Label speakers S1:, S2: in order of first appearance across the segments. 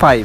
S1: 5।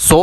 S1: 100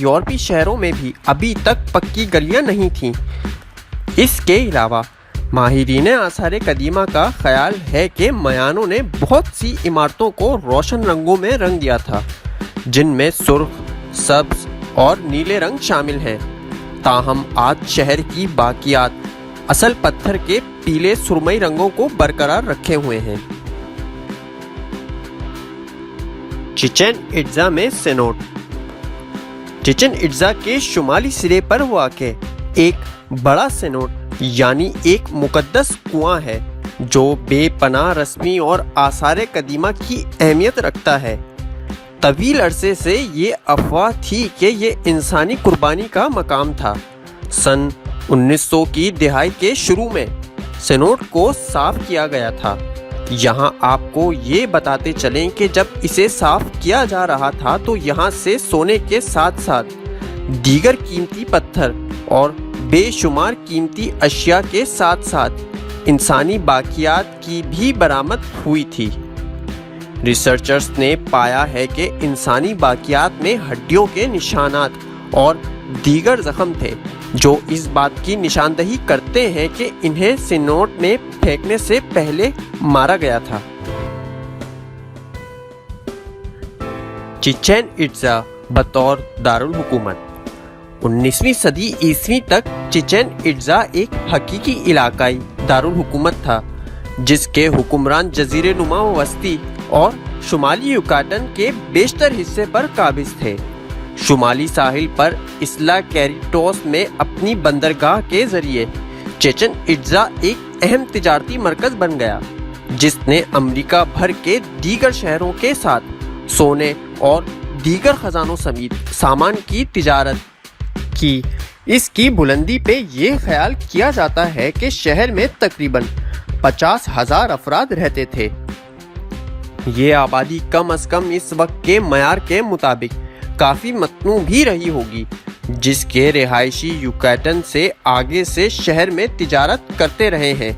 S1: یورپی شہروں میں بھی ابھی تک پکی گلیاں نہیں تھیں۔ اس کے علاوہ ماہرین آثار قدیمہ کا خیال ہے کہ مایانوں نے بہت سی عمارتوں کو روشن رنگوں میں رنگ دیا تھا، جن میں سرخ، سبز اور نیلے رنگ شامل ہیں۔ تاہم آج شہر کی باقیات اصل پتھر کے پیلے سرمئی رنگوں کو برقرار رکھے ہوئے ہیں۔ چچن اٹزا میں سینوٹ۔ چچن اٹزا کے شمالی سرے پر واقع ایک بڑا سینوٹ یعنی ایک مقدس کنواں ہے جو بے پناہ رسمی اور آثار قدیمہ کی اہمیت رکھتا ہے۔ طویل عرصے سے یہ افواہ تھی کہ یہ انسانی قربانی کا مقام تھا۔ سن 1900 کی دہائی کے شروع میں سینوٹ کو صاف کیا گیا تھا۔ یہاں آپ کو یہ بتاتے چلیں کہ جب اسے صاف کیا جا رہا تھا تو یہاں سے سونے کے ساتھ ساتھ دیگر قیمتی پتھر اور بے شمار قیمتی اشیاء کے ساتھ ساتھ انسانی باقیات کی بھی برآمد ہوئی تھی۔ ریسرچرز نے پایا ہے کہ انسانی باقیات میں ہڈیوں کے نشانات اور دیگر زخم تھے جو اس بات کی نشاندہی کرتے ہیں کہ انہیں سینوٹ میں پھینکنے سے پہلے مارا گیا تھا۔ چچن اٹزا بطور دارالحکومت۔ 19ویں صدی عیسوی تک چچن اٹزا ایک حقیقی علاقائی دارالحکومت تھا جس کے حکمران جزیرے نما وسطی اور شمالی یوکاٹن کے بیشتر حصے پر قابض تھے۔ شمالی ساحل پر اسلا کیریٹوس میں اپنی بندرگاہ کے ذریعے چچن اٹزا ایک اہم تجارتی مرکز بن گیا جس نے امریکہ بھر کے دیگر شہروں کے ساتھ سونے اور دیگر خزانوں سمیت سامان کی تجارت کی۔ اس کی بلندی پہ یہ خیال کیا جاتا ہے کہ شہر میں تقریباً 50,000 افراد رہتے تھے۔ یہ آبادی کم از کم اس وقت کے معیار کے مطابق کافی متنوع بھی رہی ہوگی، جس کے رہائشی یوکاٹن سے آگے سے شہر میں تجارت کرتے رہے ہیں،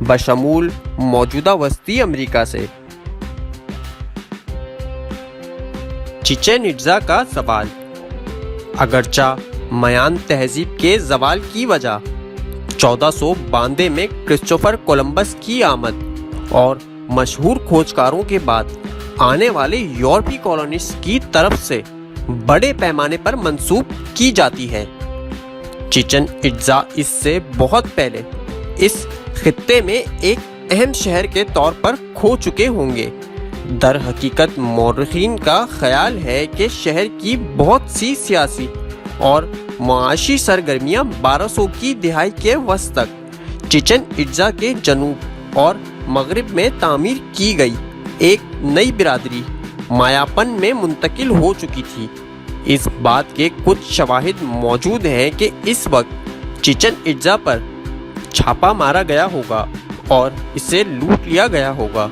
S1: بشمول موجودہ وسطی امریکہ سے۔ چچن اٹزا کا زوال۔ اگرچہ مایان تہذیب کے زوال کی وجہ 1492 میں کرسٹوفر کولمبس کی آمد اور مشہور کھوجکاروں کے بعد آنے والے یورپی کالونسٹ کی طرف سے بڑے پیمانے پر منسوب کی جاتی ہے۔ چچن اٹزا اس سے بہت پہلے اس خطے میں ایک اہم شہر کے طور پر کھو چکے ہوں گے۔ در حقیقت مورخین کا خیال ہے کہ شہر کی بہت سی سیاسی اور معاشی سرگرمیاں 1200 کی دہائی کے وسط تک چچن اٹزا کے جنوب اور مغرب میں تعمیر کی گئی ایک نئی برادری مایاپن میں منتقل ہو چکی تھی۔ اس بات کے کچھ شواہد موجود ہیں کہ اس وقت چچن اٹزا پر چھاپا مارا گیا ہوگا اور اسے لوٹ لیا گیا ہوگا،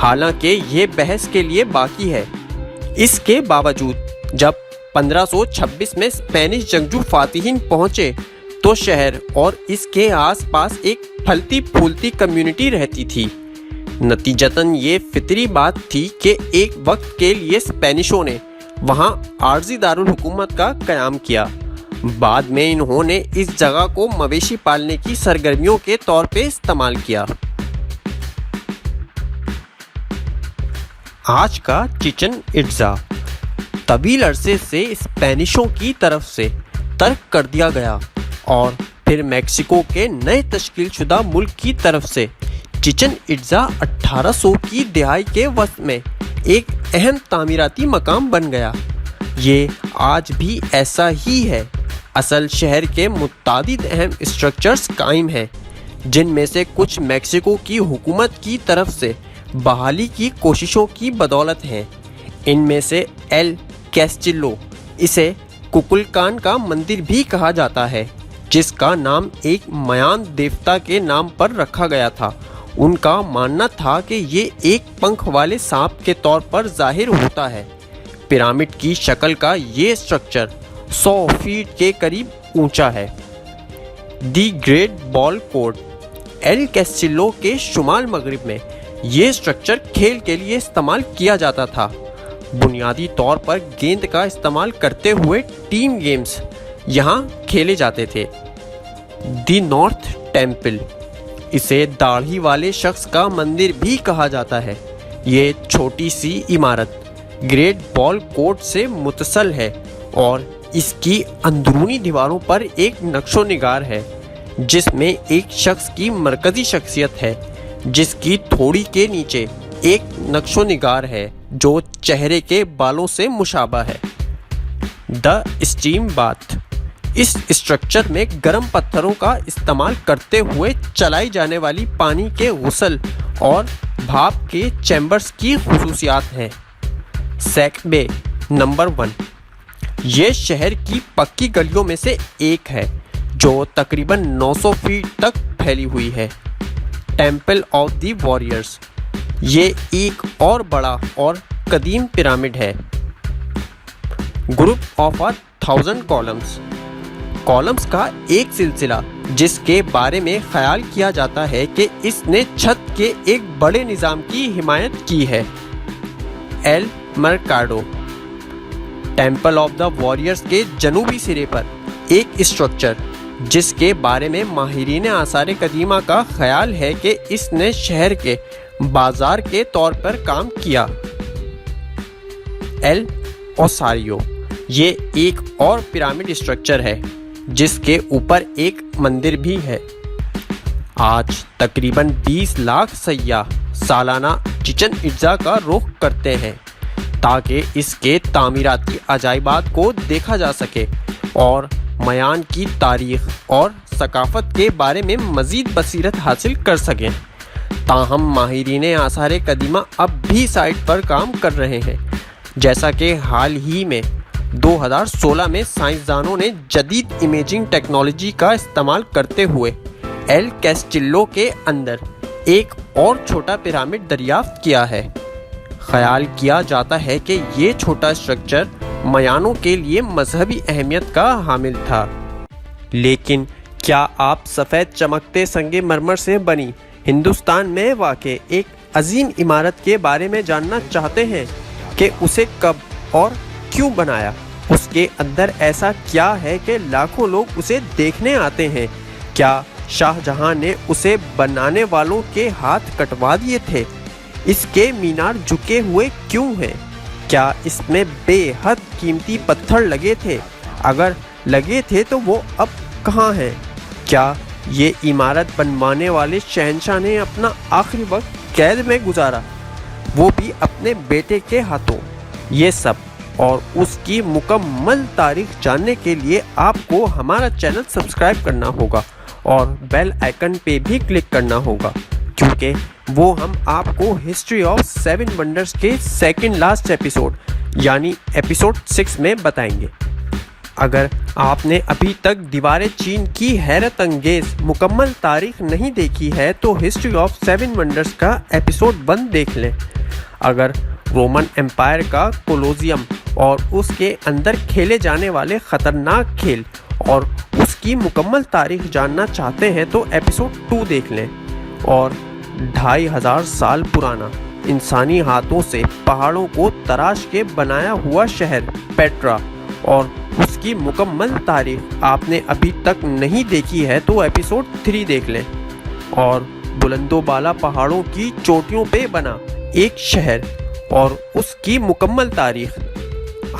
S1: حالانکہ یہ بحث کے لیے باقی ہے۔ اس کے باوجود جب 1526 میں اسپینش جنگجو فاتحین پہنچے تو شہر اور اس کے آس پاس ایک پھلتی پھولتی کمیونٹی رہتی تھی۔ نتیجتاً یہ فطری بات تھی کہ ایک وقت کے لیے اسپینشوں نے وہاں عارضی دارالحکومت کا قیام کیا۔ بعد میں انہوں نے اس جگہ کو مویشی پالنے کی سرگرمیوں کے طور پہ استعمال کیا۔ آج کا چچن اٹزا طویل عرصے سے اسپینشوں کی طرف سے ترک کر دیا گیا اور پھر میکسیکو کے نئے تشکیل شدہ ملک کی طرف سے چچن اٹزا 1800 کی دہائی کے وسط میں ایک اہم تعمیراتی مقام بن گیا۔ یہ آج بھی ایسا ہی ہے۔ اصل شہر کے متعدد اہم اسٹرکچرز قائم ہیں، جن میں سے کچھ میکسیکو کی حکومت کی طرف سے بحالی کی کوششوں کی بدولت ہیں۔ ان میں سے ایل کیسٹیلو، اسے ککلکان کا مندر بھی کہا جاتا ہے، جس کا نام ایک مایان دیوتا کے نام پر رکھا گیا تھا۔ ان کا ماننا تھا کہ یہ ایک پنکھ والے سانپ کے طور پر ظاہر ہوتا ہے۔ پیرامڈ کی شکل کا یہ اسٹرکچر 100 فیٹ کے قریب اونچا ہے۔ The great ball court El Castillo کے شمال مغرب میں یہ اسٹرکچر کھیل کے لیے استعمال کیا جاتا تھا۔ بنیادی طور پر گیند کا استعمال کرتے ہوئے ٹیم گیمز یہاں کھیلے جاتے تھے۔ دی نارتھ ٹیمپل، اسے داڑھی والے شخص کا مندر بھی کہا جاتا ہے۔ یہ چھوٹی سی عمارت گریٹ بال کورٹ سے متصل ہے اور اس کی اندرونی دیواروں پر ایک نقش و نگار ہے جس میں ایک شخص کی مرکزی شخصیت ہے، جس کی تھوڑی کے نیچے ایک نقش و نگار ہے جو چہرے کے بالوں سے مشابہ ہے۔ دا اسٹیم باتھ، اس اسٹرکچر میں گرم پتھروں کا استعمال کرتے ہوئے چلائی جانے والی پانی کے غسل اور بھاپ کے چیمبرز کی خصوصیات ہیں۔ سیک بے نمبر 1، یہ شہر کی پکی گلیوں میں سے ایک ہے جو تقریباً 900 فیٹ تک پھیلی ہوئی ہے۔ ٹیمپل آف دی واریئرز، یہ ایک اور بڑا اور قدیم پیرامڈ ہے۔ گروپ آف 1000 کالمز، کالمز کا ایک سلسلہ جس کے بارے میں خیال کیا جاتا ہے کہ اس نے چھت کے ایک بڑے نظام کی حمایت کی ہے۔ El Mercado, temple of the warriors کے جنوبی سرے پر ایک اسٹرکچر جس کے بارے میں ماہرین آثار قدیمہ کا خیال ہے کہ اس نے شہر کے بازار کے طور پر کام کیا۔ ایل اوساریو، یہ ایک اور پیرامڈ اسٹرکچر ہے جس کے اوپر ایک مندر بھی ہے۔ آج تقریباً 20 لاکھ سیاح سالانہ چچن اٹزا کا رخ کرتے ہیں تاکہ اس کے تعمیراتی عجائبات کو دیکھا جا سکے اور میان کی تاریخ اور ثقافت کے بارے میں مزید بصیرت حاصل کر سکیں۔ تاہم ماہرین آثار قدیمہ اب بھی سائٹ پر کام کر رہے ہیں، جیسا کہ حال ہی میں 2016 میں سائنسدانوں نے جدید امیجنگ ٹیکنالوجی کا استعمال کرتے ہوئے ایل کیسٹیلو کے اندر ایک اور چھوٹا پیرامڈ دریافت کیا ہے۔ خیال کیا جاتا ہے کہ یہ چھوٹا اسٹرکچر میانوں کے لیے مذہبی اہمیت کا حامل تھا۔ لیکن کیا آپ سفید چمکتے سنگ مرمر سے بنی ہندوستان میں واقع ایک عظیم عمارت کے بارے میں جاننا چاہتے ہیں کہ اسے کب اور کیوں بنایا؟ اس کے اندر ایسا کیا ہے کہ لاکھوں لوگ اسے دیکھنے آتے ہیں؟ کیا شاہ جہاں نے اسے بنانے والوں کے ہاتھ کٹوا دیے تھے؟ اس کے مینار جھکے ہوئے کیوں ہیں؟ کیا اس میں بے حد قیمتی پتھر لگے تھے؟ اگر لگے تھے تو وہ اب کہاں ہیں؟ کیا یہ عمارت بنوانے والے شہنشاہ نے اپنا آخری وقت قید میں گزارا، وہ بھی اپنے بیٹے کے ہاتھوں؟ یہ سب اور اس کی مکمل تاریخ جاننے کے لیے آپ کو ہمارا چینل سبسکرائب کرنا ہوگا اور بیل آئیکن پہ بھی کلک کرنا ہوگا، کیونکہ وہ ہم آپ کو ہسٹری آف 7 ونڈرز کے سیکنڈ لاسٹ ایپیسوڈ یعنی ایپیسوڈ 6 میں بتائیں گے۔ اگر آپ نے ابھی تک دیوار چین کی حیرت انگیز مکمل تاریخ نہیں دیکھی ہے تو ہسٹری آف 7 ونڈرز کا ایپیسوڈ 1 دیکھ لیں۔ اگر رومن امپائر کا کولوزیم اور اس کے اندر کھیلے جانے والے خطرناک کھیل اور اس کی مکمل تاریخ جاننا چاہتے ہیں تو ایپیسوڈ 2 دیکھ لیں۔ اور 2500 سال پرانا انسانی ہاتھوں سے پہاڑوں کو تراش کے بنایا ہوا شہر پیٹرا اور اس کی مکمل تاریخ آپ نے ابھی تک نہیں دیکھی ہے تو ایپیسوڈ 3 دیکھ لیں۔ اور بلند و بالا پہاڑوں کی چوٹیوں پہ بنا ایک شہر اور اس کی مکمل تاریخ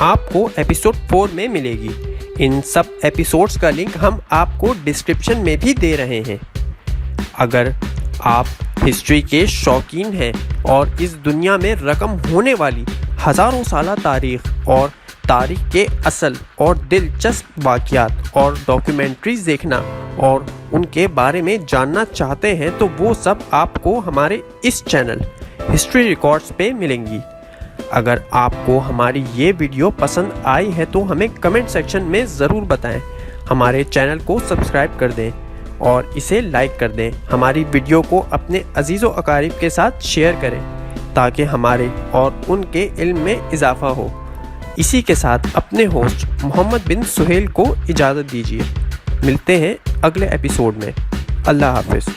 S1: آپ کو ایپیسوڈ 4 میں ملے گی۔ ان سب ایپیسوڈز کا لنک ہم آپ کو ڈسکرپشن میں بھی دے رہے ہیں۔ اگر آپ ہسٹری کے شوقین ہیں اور اس دنیا میں رقم ہونے والی ہزاروں سالہ تاریخ اور تاریخ کے اصل اور دلچسپ واقعات اور ڈاکیومنٹریز دیکھنا اور ان کے بارے میں جاننا چاہتے ہیں تو وہ سب آپ کو ہمارے اس چینل ہسٹری ریکارڈز پہ ملیں گی۔ اگر آپ کو ہماری یہ ویڈیو پسند آئی ہے تو ہمیں کمنٹ سیکشن میں ضرور بتائیں، ہمارے چینل کو سبسکرائب کر دیں اور اسے لائک کر دیں۔ ہماری ویڈیو کو اپنے عزیز و اقارب کے ساتھ شیئر کریں تاکہ ہمارے اور ان کے علم میں اضافہ ہو۔ اسی کے ساتھ اپنے ہوسٹ محمد بن سہیل کو اجازت دیجیے۔ ملتے ہیں اگلے ایپیسوڈ میں۔ اللہ حافظ۔